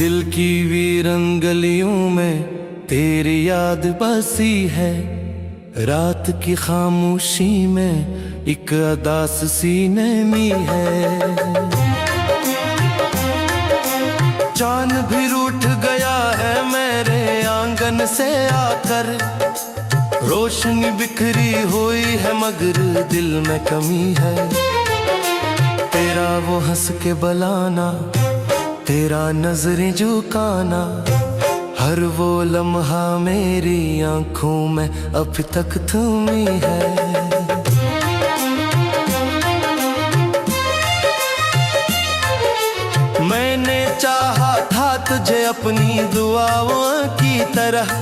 दिल की वीरन गलियों में तेरी याद बसी है। रात की खामोशी में एक अदास सीने में है। चांद भी रूठ गया है मेरे आंगन से आकर। रोशनी बिखरी हुई है मगर दिल में कमी है। तेरा वो हंस के बुलाना, तेरा नजरें झुकाना, हर वो लम्हा मेरी आंखों में अब तक थमी है। मैंने चाहा था तुझे अपनी दुआओं की तरह,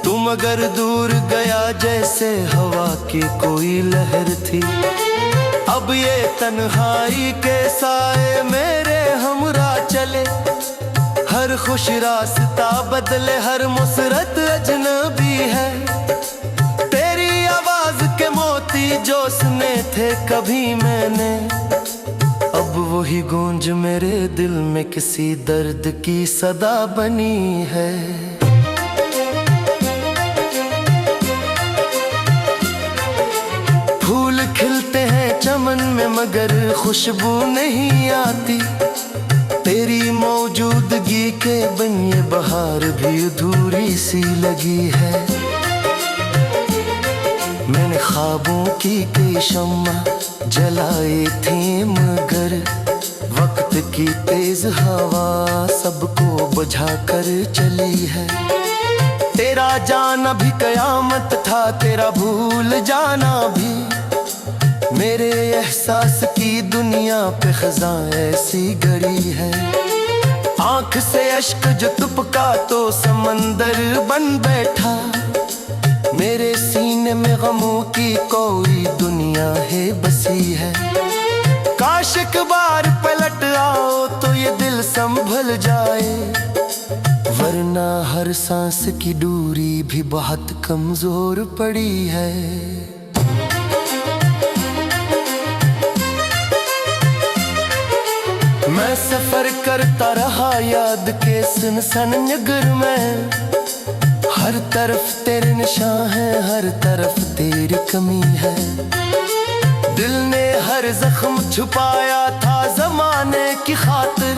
तू मगर दूर गया जैसे हवा की कोई लहर थी। अब ये तन्हाई के साए मेरे हमरा चले, हर खुश रास्ता बदले, हर मुसरत अजनबी है। तेरी आवाज के मोती जो सुने थे कभी मैंने, अब वही गूंज मेरे दिल में किसी दर्द की सदा बनी है। फूल खिलते हैं चमन में मगर खुशबू नहीं आती। तेरी मौजूदगी के बिन ये बहार भी अधूरी सी लगी है। मैंने ख्वाबों की कई शम्मा जलाई थी मगर वक्त की तेज हवा सबको बुझा कर चली है। तेरा जाना भी कयामत था, तेरा भूल जाना भी। मेरे एहसास की दुनिया पे खज़ां ऐसी गड़ी है। आंख से अश्क जो टपका तो समंदर बन बैठा। मेरे सीने में गमों की कोई दुनिया है बसी है। काश एक बार पलट आओ तो ये दिल संभल जाए, वरना हर सांस की दूरी भी बहुत कमजोर पड़ी है। मैं सफर करता रहा याद के सुनसान नगर में। हर तरफ तेरे निशान है, हर तरफ तेरी कमी है। दिल ने हर जख्म छुपाया था जमाने की खातिर,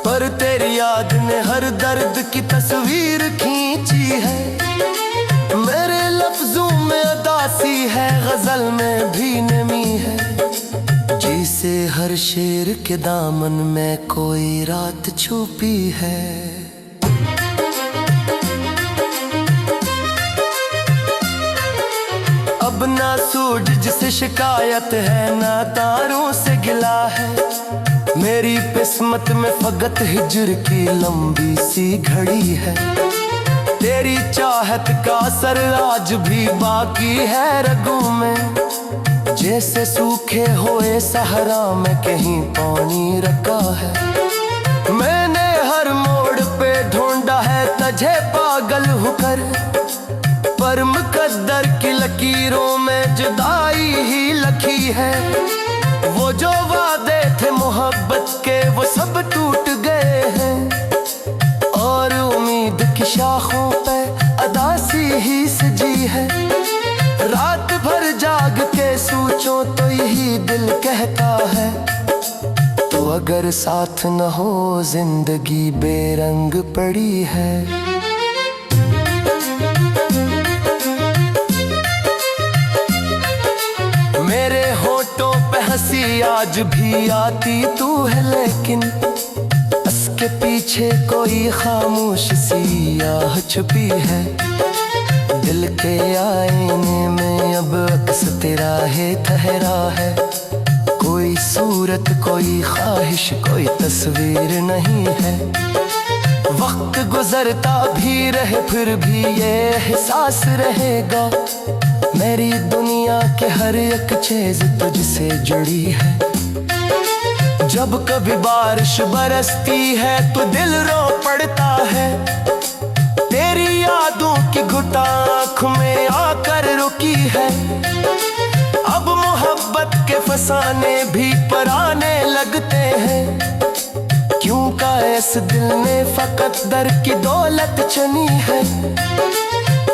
पर तेरी याद ने हर दर्द की तस्वीर खींची है। मेरे लफ्जों में उदासी है, गजल में भी नमी है। जिसे हर शेर के दामन में कोई रात छुपी है। अब ना सूरज से शिकायत है, ना तारों से गिला है। मेरी किस्मत में फकत हिजर की लंबी सी घड़ी है। तेरी चाहत का असर आज भी बाकी है रगों में। जैसे सूखे हुए सहरा में कहीं पानी रखा है। मैंने हर मोड़ पे ढूंढा है तुझे पागल होकर, पर मुकद्दर की लकीरों में जुदाई ही लिखी है। वो जो वादे थे मोहब्बत के वो सब टूट गए हैं, और उम्मीद की शाखों पे अदासी ही सजी है। रात भर जाग के सोचो तो यही दिल कहता है, तो अगर साथ न हो जिंदगी बेरंग पड़ी है। मेरे होठों पे हंसी आज भी आती तू है, लेकिन उसके पीछे कोई खामोश सी आह छुपी है। दिल के आईने में अब अक्स तेरा है ठहरा है। कोई सूरत, कोई ख्वाहिश, कोई तस्वीर नहीं है। वक्त गुजरता भी रहे फिर भी ये एहसास रहेगा, मेरी दुनिया के हर एक चीज तुझसे जुड़ी है। जब कभी बारिश बरसती है तो दिल रो पड़ता है। तेरी यादों की घुटा आँख में आकर रुकी है। अब मोहब्बत के फसाने भी पराने लगते हैं। क्यों का इस दिल ने फकत दर की दौलत चुनी है।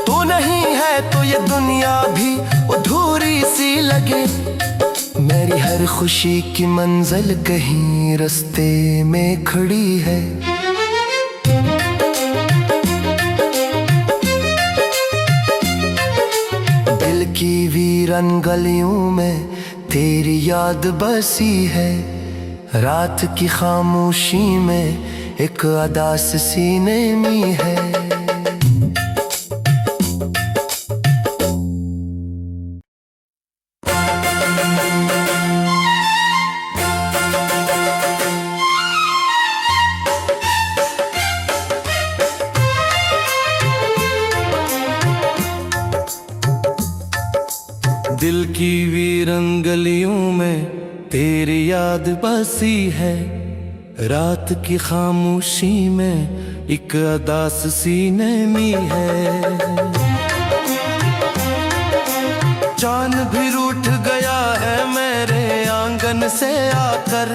तू नहीं है तो ये दुनिया भी अधूरी सी लगे। मेरी हर खुशी की मंजिल कहीं रास्ते में खड़ी है। दिल की वीरन गलियों में तेरी याद बसी है। रात की खामोशी में एक अदास सी नमी है। दिल की वीरन गलियों में तेरी याद बसी है। रात की खामोशी में एक अदास सी नमी है। चांद भी रूठ गया है मेरे आंगन से आकर।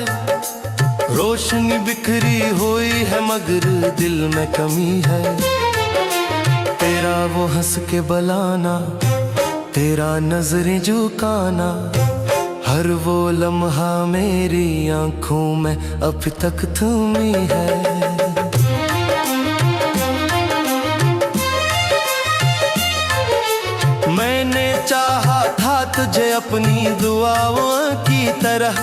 रोशनी बिखरी हुई है मगर दिल में कमी है। तेरा वो हंस के बुलाना, तेरा नजरें झुकाना, हर वो लम्हा मेरी आंखों में अब तक थमी है। मैंने चाहा था तुझे अपनी दुआओं की तरह,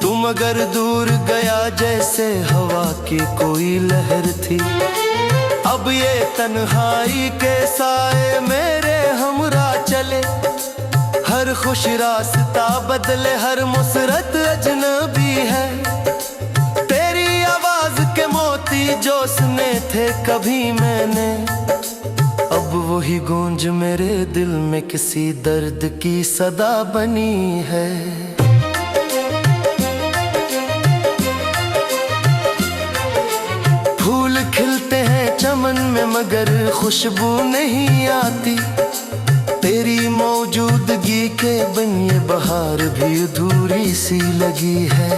तू मगर दूर गया जैसे हवा की कोई लहर थी। अब ये तन्हाई के साए मेरे हमरा चले। हर खुश रास्ता बदले, हर मुसरत अजनबी है। तेरी आवाज के मोती जो सुने थे कभी मैंने, अब वही गूंज मेरे दिल में किसी दर्द की सदा बनी है। फूल खिलते हैं चमन में मगर खुशबू नहीं आती। तेरी मौजूदगी के बिन ये बहार भी अधूरी सी लगी है।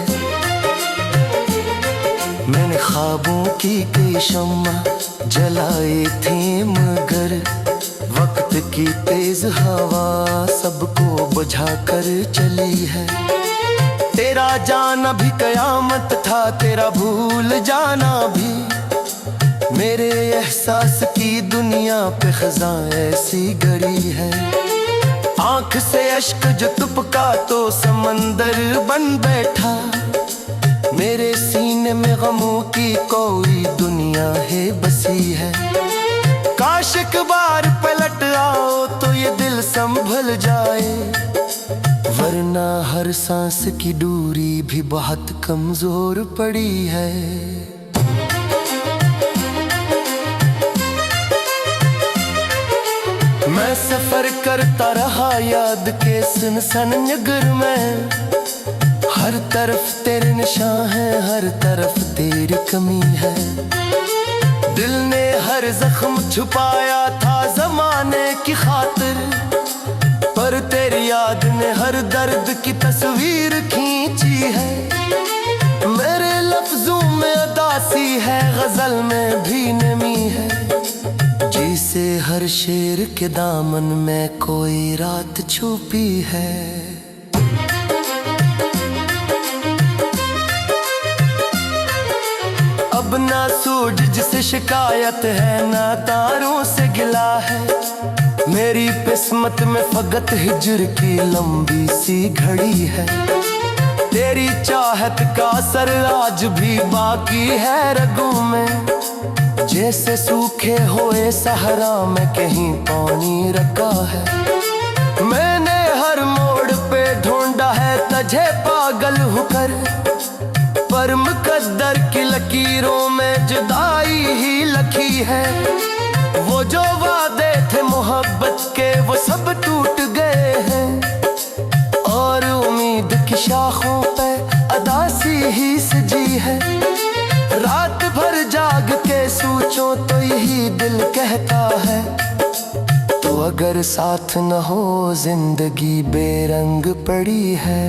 मैंने ख्वाबों की कई शम्मा जलाई थी मगर वक्त की तेज हवा सबको बुझा कर चली है। तेरा जाना भी कयामत था, तेरा भूल जाना भी। मेरे एहसास की दुनिया पे खज़ां ऐसी गड़ी है। आंख से अश्क जो टपका तो समंदर बन बैठा। मेरे सीने में गमों की कोई दुनिया है बसी है। काश एक बार पलट आओ तो ये दिल संभल जाए, वरना हर सांस की दूरी भी बहुत कमजोर पड़ी है। मैं सफर करता रहा याद के सुनसान नगर में। हर तरफ तेरे निशान है, हर तरफ तेरी कमी है। दिल ने हर जख्म छुपाया था जमाने की खातिर, पर तेरी याद ने हर दर्द की तस्वीर खींची है। मेरे लफ्जों में उदासी है, गजल में भी नमी है। जिसे हर शेर के दामन में कोई रात छुपी है। अब ना सूरज जिसे शिकायत है, ना तारों से गिला है। मेरी किस्मत में फकत हिजर की लंबी सी घड़ी है। तेरी चाहत का असर आज भी बाकी है रगों में। जैसे सूखे हुए सहरा में कहीं पानी रखा है। मैंने हर मोड़ पे ढूंढा है तुझे पागल होकर, पर मुकद्दर की लकीरों में जुदाई ही लिखी है। वो जो वादे थे मोहब्बत के वो सब टूट गए हैं, और उम्मीद की शाखों पे अदासी ही सजी है। रात भर जाग के सोचो तो यही दिल कहता है, तो अगर साथ न हो जिंदगी बेरंग पड़ी है।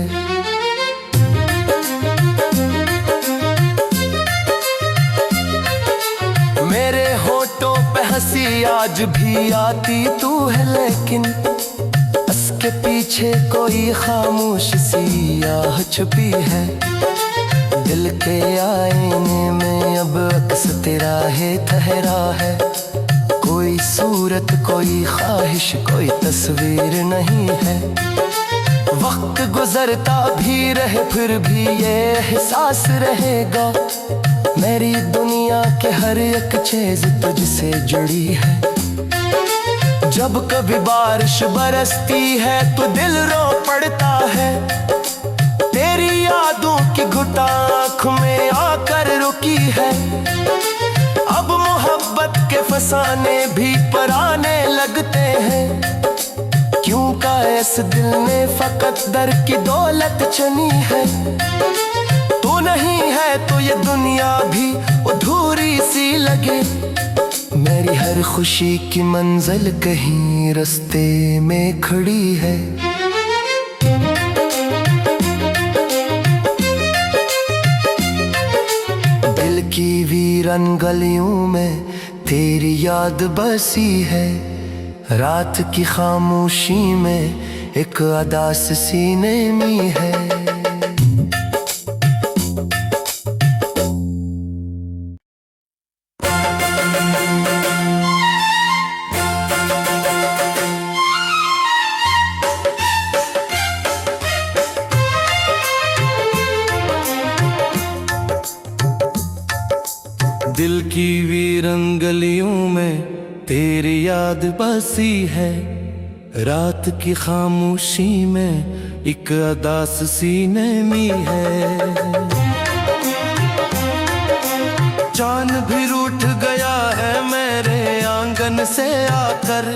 आज भी आती तू है, लेकिन उसके पीछे कोई खामोश सी आह छुपी है। दिल के आईने में अब अक्स तेरा है ठहरा है, कोई सूरत कोई ख्वाहिश कोई तस्वीर नहीं है। वक्त गुजरता भी रहे फिर भी ये एहसास रहेगा, मेरी दुनिया के हर एक चीज तुझसे जुड़ी है। जब कभी बारिश बरसती है तो दिल रो पड़ता है, तेरी यादों की घुटा आँख में आकर रुकी है। अब मोहब्बत के फसाने भी पराने लगते हैं, क्यों का इस दिल ने फकत दर की दौलत चुनी है। तू नहीं है तो ये दुनिया भी अधूरी सी लगे, मेरी हर खुशी की मंजिल कहीं रास्ते में खड़ी है। दिल की वीरन गलियों में तेरी याद बसी है, रात की खामोशी में एक अदास सीने में है। दिल की वीरन गलियों में तेरी याद बसी है, रात की खामोशी में एक अदास सीने में है। चांद भी रूठ गया है मेरे आंगन से आकर,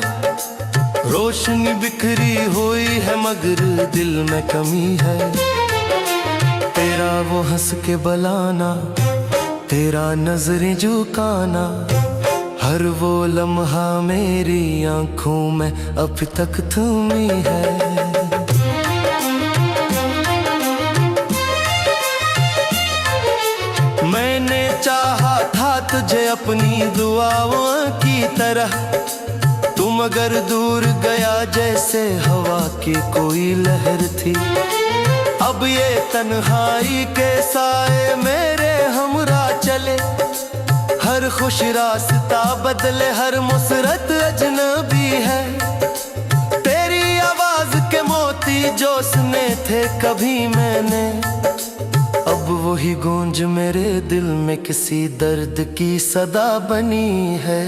रोशनी बिखरी हुई है मगर दिल में कमी है। तेरा वो हंस के बुलाना, तेरा नजरें झुकाना, हर वो लम्हा मेरी आंखों में अब तक तुम ही है। मैंने चाहा था तुझे अपनी दुआओं की तरह, तुम अगर दूर गया जैसे हवा की कोई लहर थी। अब ये तन्हाई के साए मेरे हमरा चले, हर खुश रास्ता बदले हर मुसरत अजनबी है। तेरी आवाज के मोती जो सुने थे कभी मैंने, अब वही गूंज मेरे दिल में किसी दर्द की सदा बनी है।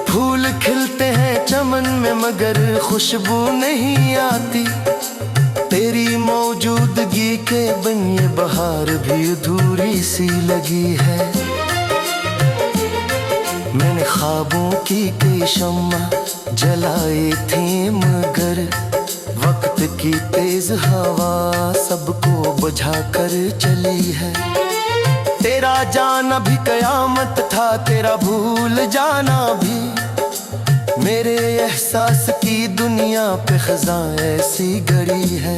फूल खिलते हैं चमन में मगर खुशबू नहीं आती, तेरी मौजूदगी के बिन ये बहार भी अधूरी सी लगी है। मैंने ख्वाबों की कई शम्मा जलाई थी मगर वक्त की तेज हवा सबको बुझा कर चली है। तेरा जाना भी कयामत था, तेरा भूल जाना भी, मेरे एहसास की दुनिया पे खज़ां ऐसी गड़ी है।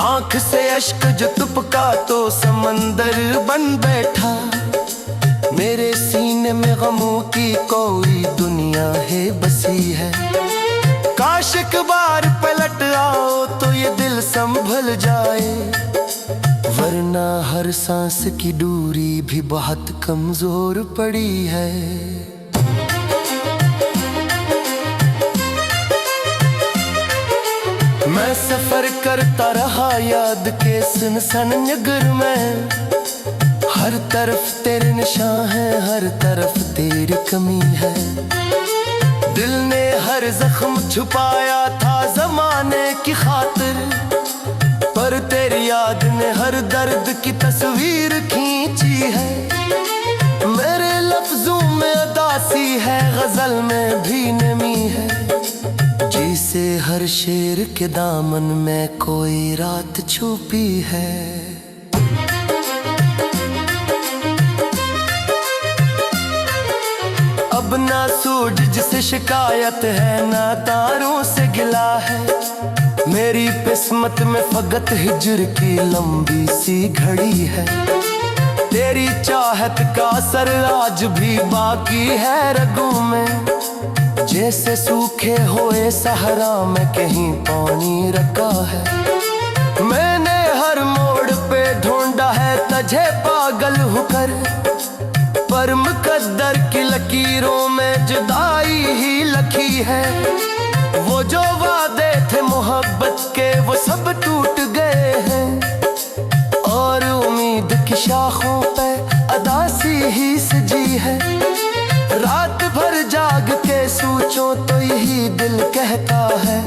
आँख से अश्क जो टपका तो समंदर बन बैठा, मेरे सीने में गमों की कोई दुनिया है बसी है। काश एक बार पलट आओ तो ये दिल संभल जाए, वरना हर सांस की दूरी भी बहुत कमजोर पड़ी है। मैं सफर करता रहा याद के सुनसान नगर में, हर तरफ तेरे निशान है, हर तरफ तेरी कमी है। दिल ने हर जख्म छुपाया था जमाने की खातिर, पर तेरी याद ने हर दर्द की तस्वीर खींची है। मेरे लफ्जों में उदासी है, गजल में भी नमी है, जिसे हर शेर के दामन में कोई रात छुपी है। अब ना सूरज जिसे शिकायत है, ना तारों से गिला है, मेरी किस्मत में फकत हिज्र की लंबी सी घड़ी है। तेरी चाहत का असर आज भी बाकी है रगों में। जैसे सूखे हुए सहरा में कहीं पानी रखा है। मैंने हर मोड़ पे ढूंढा है तुझे पागल होकर, पर मुकद्दर की लकीरों में जुदाई ही लिखी है। वो जो वादे थे मोहब्बत के वो सब टूट गए हैं, और उम्मीद की शाखों पे अदासी ही सजी है। रात भर जाग के सोचो तो यही दिल कहता है,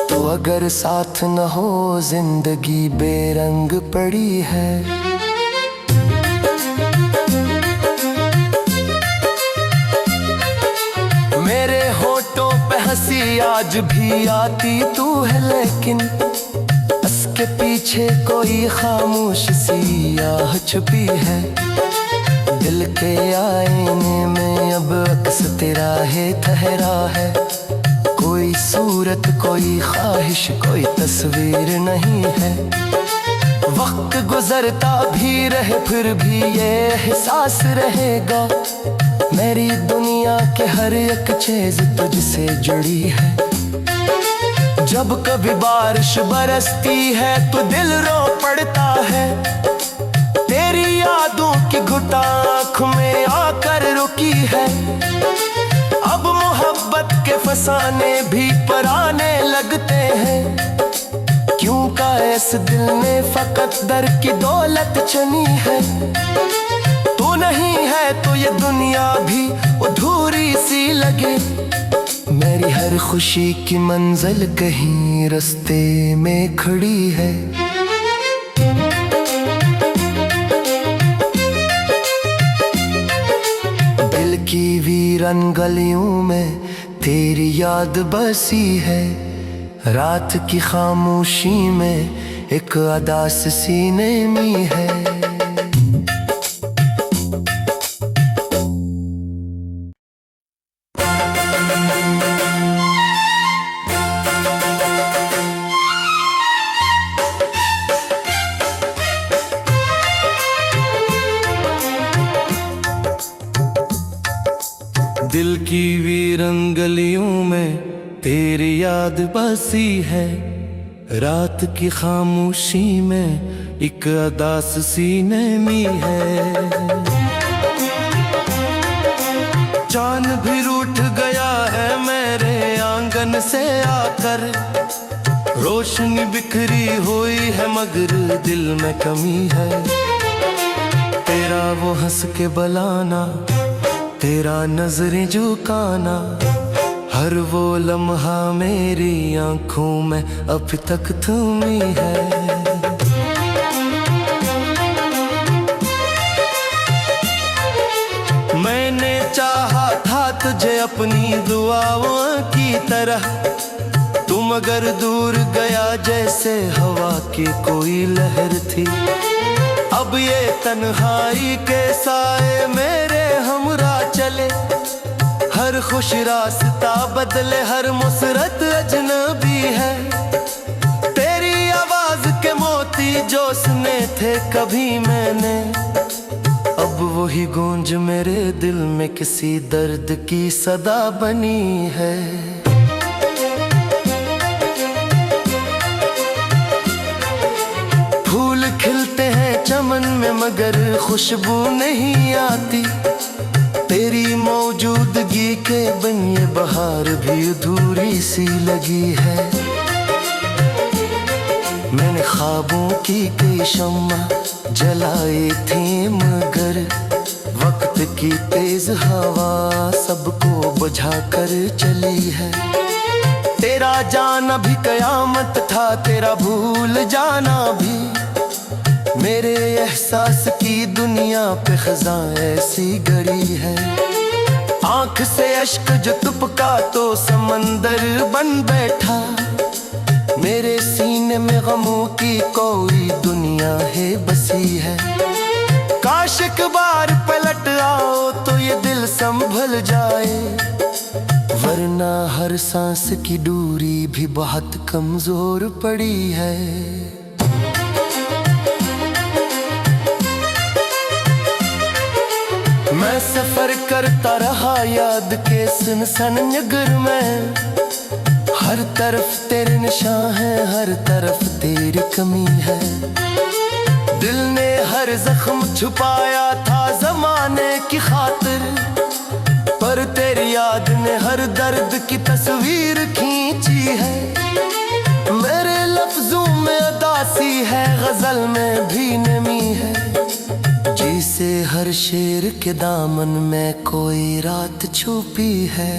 तो अगर साथ न हो जिंदगी बेरंग पड़ी है। मेरे होठों पे हंसी आज भी आती तू है, लेकिन उसके पीछे कोई खामोश सी आह छुपी है। दिल के आईने में अब अक्स तेरा है ठहरा है। कोई सूरत कोई ख्वाहिश कोई तस्वीर नहीं है। वक्त गुजरता भी रहे फिर भी ये एहसास रहेगा, मेरी दुनिया के हर एक चीज तुझसे जुड़ी है। जब कभी बारिश बरसती है तो दिल रो पड़ता है। तेरी यादों की घुटा आँख में आकर रुकी है। अब मोहब्बत के फसाने भी पराने लगते हैं, क्यों का इस दिल ने फकत दर की दौलत चुनी है। तू नहीं है तो ये दुनिया भी अधूरी सी लगे। मेरी हर खुशी की मंजिल कहीं रास्ते में खड़ी है। दिल की वीरन गलियों में तेरी याद बसी है। रात की खामोशी में एक अदास सीने में है। दिल की वीरन गलियों में तेरी याद बसी है। रात की खामोशी में एक अदास सीने में है। चांद भी रूठ गया है मेरे आंगन से आकर। रोशनी बिखरी हुई है मगर दिल में कमी है। तेरा वो हंस के बुलाना, तेरा नजरें झुकाना, हर वो लम्हा मेरी आंखों में अब तक तुम ही है। मैंने चाहा था तुझे अपनी दुआओं की तरह, तुम मगर दूर गया जैसे हवा की कोई लहर थी। अब ये तन्हाई के साए मेरे हमरा चले। हर खुश रास्ता बदले हर मुसरत अजनबी है। तेरी आवाज के मोती जो सुने थे कभी मैंने, अब वही गूंज मेरे दिल में किसी दर्द की सदा बनी है। फूल खिलते हैं चमन में मगर खुशबू नहीं आती। तेरी मौजूदगी के बिन ये बहार भी अधूरी सी लगी है। मैंने ख्वाबों की कई शम्मा जलाई थी मगर वक्त की तेज हवा सबको बुझा कर चली है। तेरा जाना भी कयामत था, तेरा भूल जाना भी। मेरे एहसास की दुनिया पे खज़ां ऐसी गड़ी है। आंख से अश्क जो टपका तो समंदर बन बैठा। मेरे सीने में गमों की कोई दुनिया है बसी है। काश एक बार पलट आओ तो ये दिल संभल जाए, वरना हर सांस की दूरी भी बहुत कमजोर पड़ी है। मैं सफर करता रहा याद के सुनसान नगर में। हर तरफ तेरे निशान है, हर तरफ तेरी कमी है। दिल ने हर जख्म छुपाया था जमाने की खातिर, पर तेरी याद ने हर दर्द की तस्वीर खींची है। मेरे लफ्जों में अदासी है, गजल में भी नमी है। जैसे हर शेर के दामन में कोई रात छुपी है।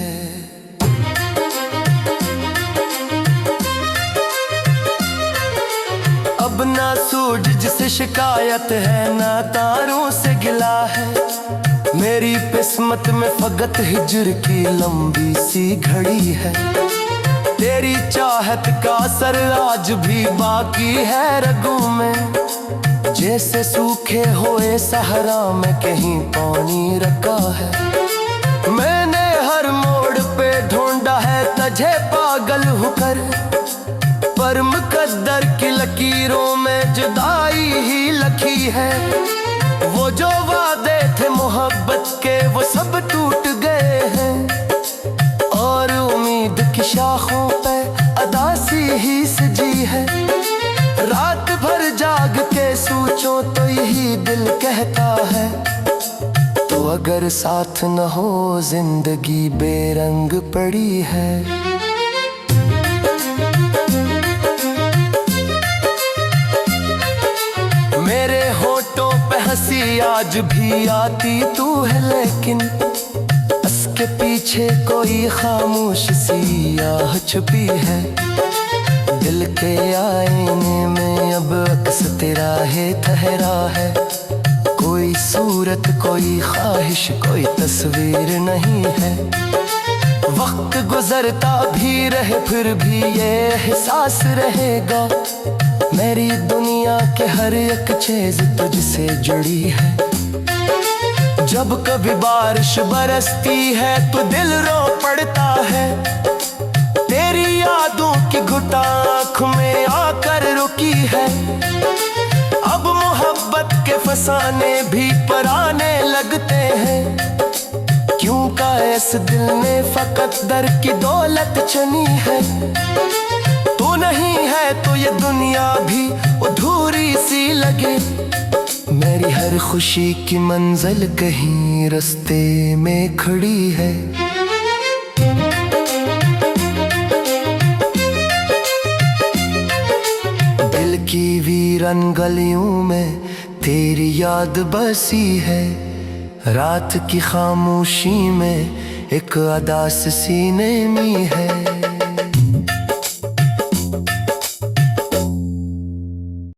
अब ना सूरज से शिकायत है, ना तारों से गिला है। मेरी किस्मत में फकत हिजर की लंबी सी घड़ी है। तेरी चाहत का असर आज भी बाकी है रगों में। जैसे सूखे हुए सहरा में कहीं पानी रखा है। मैंने हर मोड़ पे ढूंढा है तुझे पागल होकर, पर मुकद्दर की लकीरों में जुदाई ही लिखी है। वो जो वादे थे मोहब्बत के वो सब टूट गए हैं, और उम्मीद की शाखों पे अदासी ही सजी है। रात भर जाग के सोचो तो यही दिल कहता है, तो अगर साथ न हो जिंदगी बेरंग पड़ी है। मेरे होठों पे हंसी आज भी आती तू है, लेकिन उसके पीछे कोई खामोश सी आह छुपी है। दिल के आईने में अब अक्स तेरा है ठहरा है। कोई सूरत, कोई ख्वाहिश, कोई तस्वीर नहीं है। वक्त गुजरता भी रहे फिर भी ये एहसास रहेगा, मेरी दुनिया के हर एक चीज तुझसे जुड़ी है। जब कभी बारिश बरसती है तो दिल रो पड़ता है। तेरी यादों की घुटा आँख में आकर रुकी है। अब मोहब्बत के फसाने भी पराने लगते हैं, क्यों का इस दिल ने फकत दर की दौलत चुनी है। तू नहीं है तो ये दुनिया भी अधूरी सी लगे। मेरी हर खुशी की मंजिल कहीं रास्ते में खड़ी है। दिल की वीरन गलियों में तेरी याद बसी है। रात की खामोशी में एक अदास सी नमी है।